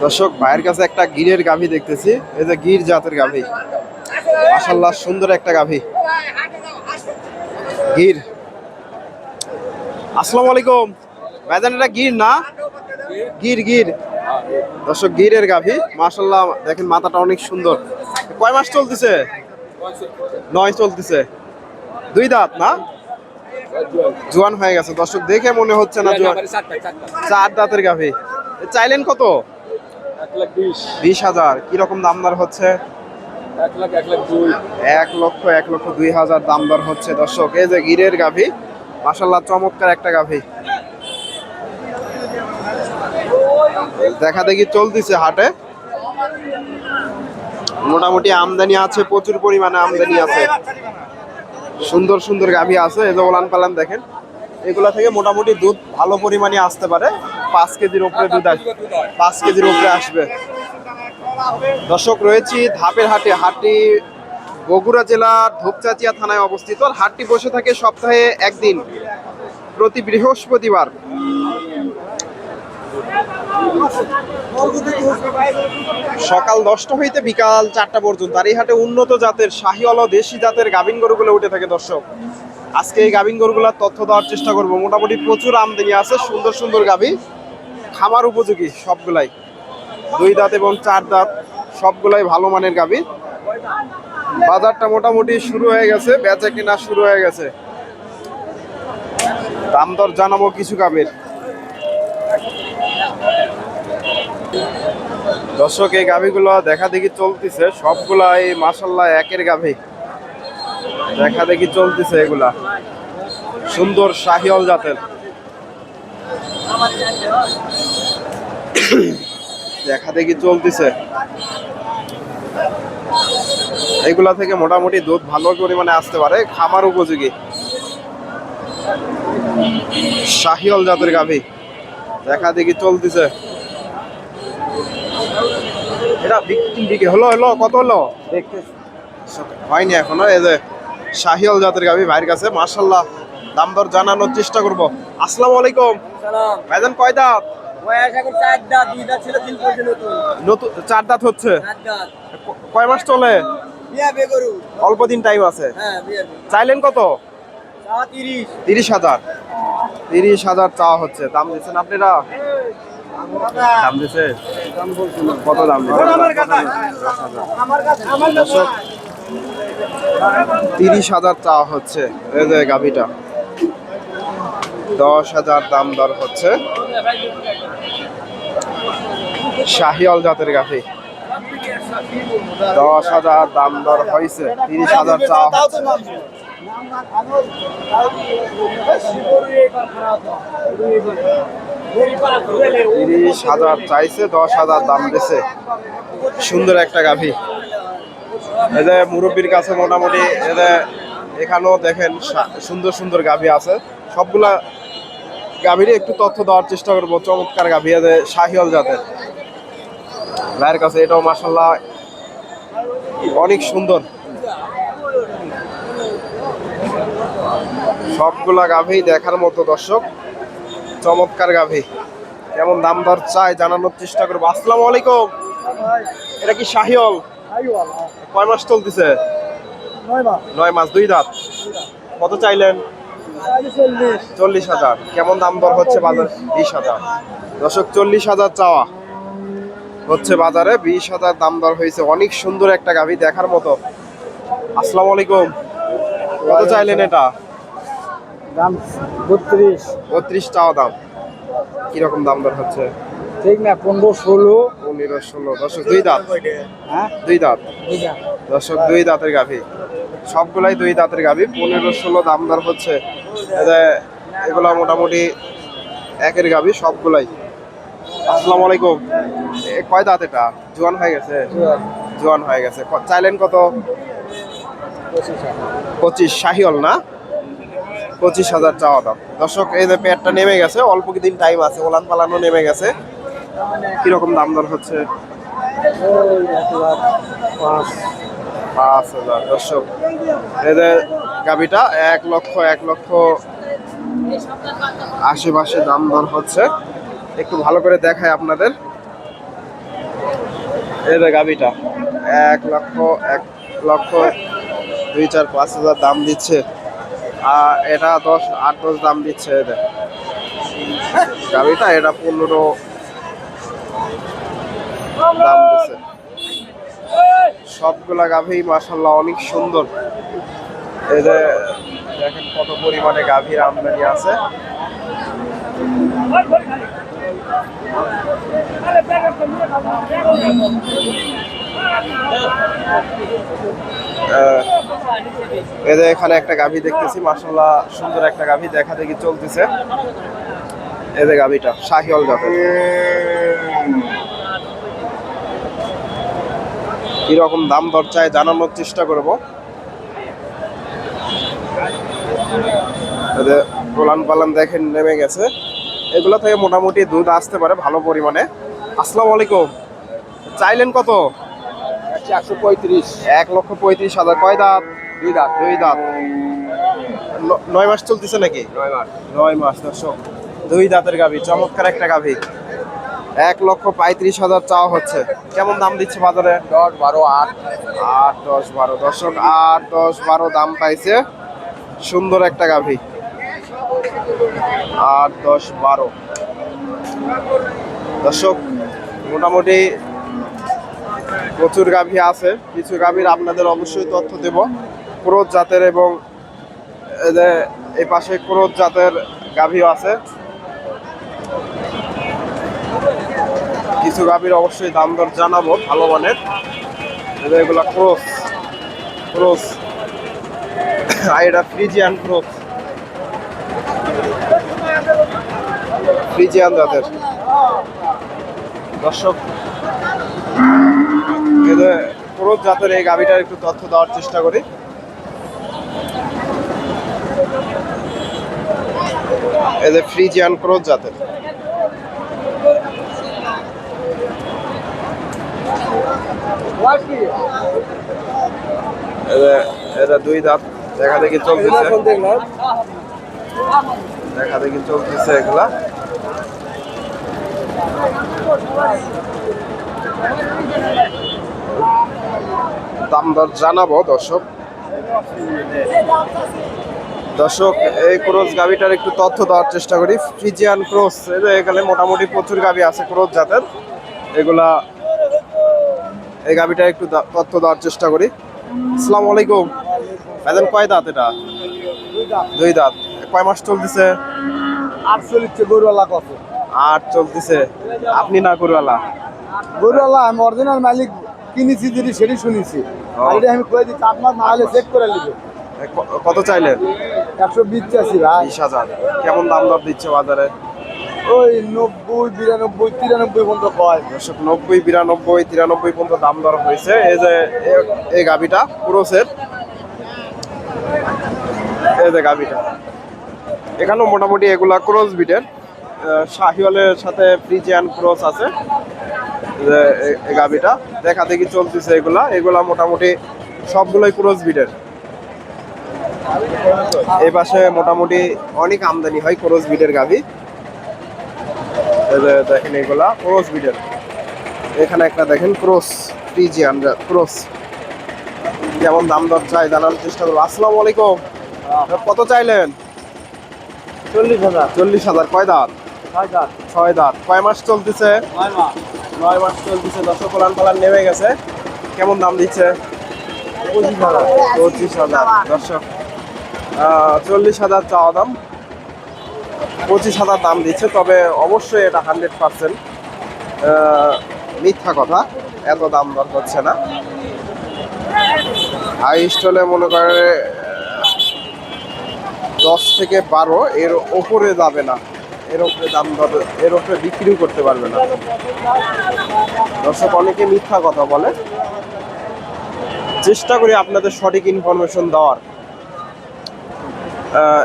দর্শক ভাইয়ের কাছে একটা গিরের গাভী দেখতেছি, এই যে গির জাতের গাভী, মাশাআল্লাহ সুন্দর একটা গাভী গির। আসসালামু আলাইকুম ভাইজান, এটা গির না? গির গির দর্শক গিরের গাভী, মাশাআল্লাহ দেখেন মাথাটা অনেক সুন্দর। কয় মাস চলতেছে? 9 চলতেছে। দুই দাঁত না? জোয়ান হয়ে গেছে দর্শক, দেখে মনে হচ্ছে না জোয়ান। 4 দাঁতের গাভী। চাইলেন কত? 20,000। কিরকম দাম দর হচ্ছে? 1,02,000 দাম দর হচ্ছে দর্শক। এই যে গিরের গাভী, মাশাআল্লাহ চমৎকার একটা গাভী। দেখা দেখি চলতেছে হাটে, মোটামুটি আমদানি আছে, প্রচুর পরিমাণে আমদানি আছে, সুন্দর সুন্দর গাভী আছে। এই যে ওলান পালান দেখেন, এগুলা থেকে মোটামুটি দুধ ভালো পরিমাণে আসতে পারে। 5 কেজির উপরে দুধ আসবে, 5 কেজির উপরে আসবে দর্শক। রয়েছি ধাপের হাটে। হাটটি বগুড়া জেলার ধূপচাচিয়া থানায় অবস্থিত। হাটটি বসে থাকে সপ্তাহে একদিন, প্রতি বৃহস্পতিবার। সকাল 10টা হইতে বিকাল 4টা পর্যন্ত। আর এই হাটে উন্নত জাতের শাহিওয়াল ও দেশি জাতের গাভিন গরুগুলো উঠে থাকে দর্শক। আজকে এই গাভিন গরুগুলোর তথ্য দেওয়ার চেষ্টা করব। মোটামুটি প্রচুর আমদানি আছে, সুন্দর সুন্দর গাভী, খামার উপযোগী সবগুলাই। 2 দাঁত এবং 4 দাঁত সবগুলাই ভালো মানের গাভী। বাজারটা মোটামুটি শুরু হয়ে গেছে, বেচা কেনা শুরু হয়ে গেছে। দাম দর জানাবো কিছু গাভীর। দর্শক এই গাভীগুলো দেখা দেখি চলতেছে, সবগুলাই মাশাআল্লাহ একের গাভী, দেখা দেখি চলতেছে। এগুলা সুন্দর শাহিওয়াল জাতের, দেখা দেখি চলতেছে। এগুলা থেকে মোটামুটি দুধ ভালো পরিমাণে আসতে পারে, খামার উপযোগী শাহিওয়াল জাতের গাভী, দেখা দেখি চলতেছে। এটা বিক্রি হলো কত হলো দেখতে হয়নি এখনো। এই যে শাহিওয়াল জাতের গাভী ভাইয়ের কাছে, মাশাআল্লাহ দাম দর জানানোর চেষ্টা করব। আসসালামু আলাইকুম ভাইজান, কয় দাঁত? নতুন 4 দাঁত হচ্ছে। কয় মাস চলে? অল্প দিন টাইম আছে। চাইলেন কত? 30,000। 30,000 চাওয়া হচ্ছে। দাম দিচ্ছেন আপনারা? দাম দিচ্ছে কত? দাম দিচ্ছে 30,000 চাওয়া হচ্ছে। এই যে গাভীটা 10,000 দাম দর হচ্ছে। শাহিওয়াল জাতের গাভী, 10,000 দাম দর হয়েছে, 30,000 চাওয়া হচ্ছে। 30,000 চাইছে, 10,000 দাম দিছে। সুন্দর একটা গাভী। এই যে মুরব্বীর কাছে মোটামুটি এখানেও দেখেন সুন্দর সুন্দর গাভী আছে। সবগুলা গাভীরই একটু তথ্য দেওয়ার চেষ্টা করবো। চমৎকার গাভী আছে শাহিওয়াল জাতের ভাইয়ের কাছে। এটাও মাশাআল্লাহ অনেক সুন্দর। সবগুলা গাভী দেখার মতো দর্শক, চমৎকার গাভী। কেমন দাম দর চাই জানানোর চেষ্টা করবো। আসসালামু আলাইকুম, এটা কি শাহিওয়াল? কয় মাস চলতেছে? 9 মাস। 2 দাঁত। কত চাইলেন? 40,000। কেমন দাম দর হচ্ছে বাজারে? 20,000 দর্শক, 40,000 চাওয়া হচ্ছে বাজারে, 20,000 দাম দর হয়েছে। অনেক সুন্দর একটা গাভী, দেখার মতো। আসসালামু আলাইকুম, কত চাইলেন এটা? দাম 32। 32 চাওয়া দাম। কিরকম দাম দর হচ্ছে? ঠিক না, 15-16। 15-16 দর্শক। 2 দাঁত। হ্যাঁ, 2 দাঁত দর্শক, 2 দাঁতের গাভী, সবগুলাই 2 দাঁতের গাভী। 15-16 দাম দর হচ্ছে। এগুলা মোটামুটি একের গাভী সবগুলাই। আসসালামু আলাইকুম, কয় দাঁত এটা? জোয়ান হয়ে গেছে? জোয়ান হয়ে গেছে। চাইলেন কত? 25। শাহিওয়াল না? 25,000 চাওয়া দাম দর্শক। এই যে পেটটা নেমে গেছে, অল্প দিন টাইম আছে, ওলান পালানো নেমে গেছে। কিরকম দাম দর হচ্ছে? 5,000 দর্শক। এই যে গাভীটা 1,00,000 আশেপাশে দাম দর হচ্ছে। একটু ভালো করে দেখায় আপনাদের। এই যে গাভিটা 1 লক্ষ 2, 4, 5 হাজার দাম দিচ্ছে। আর এটা 8-10 দাম দিচ্ছে। এদের গাভিটা এটা 15 দাম দিচ্ছে। সবগুলা গাভী মাশাআল্লাহ অনেক সুন্দর। এই যে দেখেন কত পরিমাণে গাভীর আমদানি আছে। এই যে এখানে একটা গাভী দেখতেছি মাশাআল্লাহ সুন্দর একটা গাভী দেখা দেখি চলতেছে। এই যে গাভীটা শাহিওয়াল জাতের। কিরকম দাম দর চাই জানানোর চেষ্টা করব। পোলান পালান দেখেন নেমে গেছে। এগুলো থেকে মোটামুটি দুধ আসতে পারে ভালো পরিমাণে। আসসালামু আলাইকুম। চাইলেন কত? 135। 1,35,000। কয় দাঁত? 2 দাঁত। 2 দাঁত। 9 মাস চলতেছে নাকি? 9 মাস। 9 মাস দর্শক। 2 দাঁতের গাভী, চমৎকার একটা গাভী। 1,35,000 চাওয়া হচ্ছে। কেমন দাম দিচ্ছে বাজারে? 10, 12, 8। 8, 10, 12 দর্শক 8, 10, 12 দাম পাইছে। সুন্দর একটা গাভী। 8, 10, 12 দর্শক মোটামুটি প্রচুর গাভী আছে। কিছু গাভীর আপনাদের অবশ্যই তথ্য দেব। ক্রোধ জাতের এবং এই পাশে ক্রোধ জাতের গাভীও আছে। কিছু গাভীর অবশ্যই দাম দর জানাবো ভালো মানের। এগুলা ক্রস ক্রস আর এটা ফ্রিজিয়ান ক্রস, ফ্রিজিয়ান জাতের দর্শক। ক্রস জাতের এই গাভীটার একটু তথ্য দেওয়ার চেষ্টা করি। এই যে ফ্রিজিয়ান ক্রস জাতের। এটা 2 দাঁত। দেখা দেখি চলতেছে। দেখা দেখি চলতেছে এগুলা। দাম দর জানাবো দর্শক। দর্শক এই ক্রস গাভিটার একটু তথ্য দেওয়ার চেষ্টা করি। ফ্রিজিয়ান ক্রস, এখানে মোটামুটি প্রচুর গাভি আছে ক্রস জাতের। এগুলা এই গাভিটার একটু তথ্য দেওয়ার চেষ্টা করি। আসসালামু আলাইকুম। ভাইজান কয় দাঁত এটা? 2 দাঁত। কয় মাস চলতেছে? 8 চলছে। গরুওয়ালা কত? 8 চলতেছে। আপনি না গরুওয়ালা? গরুওয়ালা আমি অরিজিনাল মালিক, কিনেছি যদি সেটি শুনেছি। আর এটা আমি কয়ে দিচ্ছি 8 মাস না হলে চেক করে নিবে। কত চাইলেন? 120 চাচ্ছি ভাই। 20,000। কেমন দাম দর দিচ্ছে বাজারে? ওই 90, 92, 93 পর্যন্ত কয়। 90, 92, 93 পর্যন্ত দাম দর হয়েছে। এই যে এই গাভিটা ক্রসের, এই যে গাভিটা এখানেও মোটামুটি এগুলা ক্রস বিটের। শাহিওয়ালের সাথে ফ্রিজিয়ান ক্রস আছে। এই গাভিটা দেখা দেখি চলতেছে। এগুলা মোটামুটি সবগুলোই ক্রস বিটের। এই পাশে মোটামুটি অনেক আমদানি হয় ক্রস বিটের গাভি। দেখেন এগুলা ক্রস বিটের। এখানে একটা দেখেন ক্রস ফ্রিজিয়ান ক্রস। যেমন দাম দর চাই জানানোর চেষ্টা করবো। আসসালামু আলাইকুম। কত চাইলেন? 40,000। 40,000। কয় দাঁত? 6 দাঁত। 6 দাঁত। কয় মাস চলতেছে? 9 মাস। 9 মাস চলতেছে। দর্শক পালান পালান নেমে গেছে। কেমন দাম দিচ্ছে? 25,000। 25,000 দর্শক। 40,000 চাওয়া দাম, 25,000 দাম দিচ্ছে। তবে অবশ্যই এটা 100% মিথ্যা কথা। এত দাম দর হচ্ছে না। হাই স্টলে মনে করে 10 থেকে 12 এর ওপরে যাবে না। এর উপরে দাম দর, এর উপরে বিক্রিও করতে পারবে না। দর্শক অনেকে মিথ্যা কথা বলে। চেষ্টা করি আপনাদের সঠিক ইনফরমেশন দেওয়ার।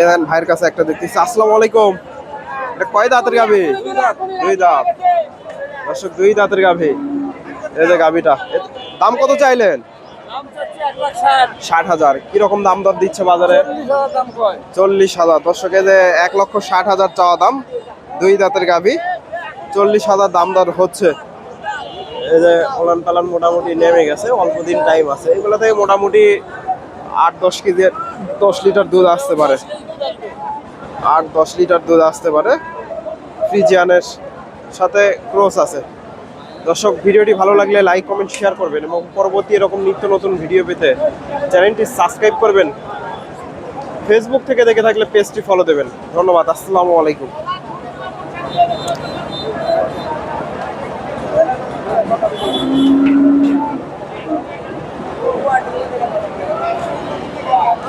এখান ভাইয়ের কাছে একটা দেখতেছি। আসসালামু আলাইকুম। এটা কয় দাঁতের গাভি? 2 দাঁত। দর্শক 2 দাঁতের গাভি। এই যে গাভিটা দাম কত চাইলেন? 60,000। কিরকম দাম দর দিচ্ছে বাজারে? 40,000। দর্শক এই যে 1,60,000 চাওয়া দাম। 2 দাঁতের গাভি, 40,000 দাম দর হচ্ছে। এই যে ওলান পালান মোটামুটি নেমে গেছে, অল্প দিন টাইম আছে। এগুলো থেকে মোটামুটি 8-10 কেজি 10 লিটার দুধ আসতে পারে, 8-10 লিটার দুধ আসতে পারে। ফ্রিজিয়ানের সাথে ক্রস আছে। দর্শক, ভিডিওটি ভালো লাগলে লাইক কমেন্ট শেয়ার করবেন এবং পরবর্তী এরকম নিত্য নতুন ভিডিও পেতে চ্যানেলটি সাবস্ক্রাইব করবেন। ফেসবুক থেকে দেখে থাকলে পেজটি ফলো দেবেন। ধন্যবাদ। আসসালামু আলাইকুম।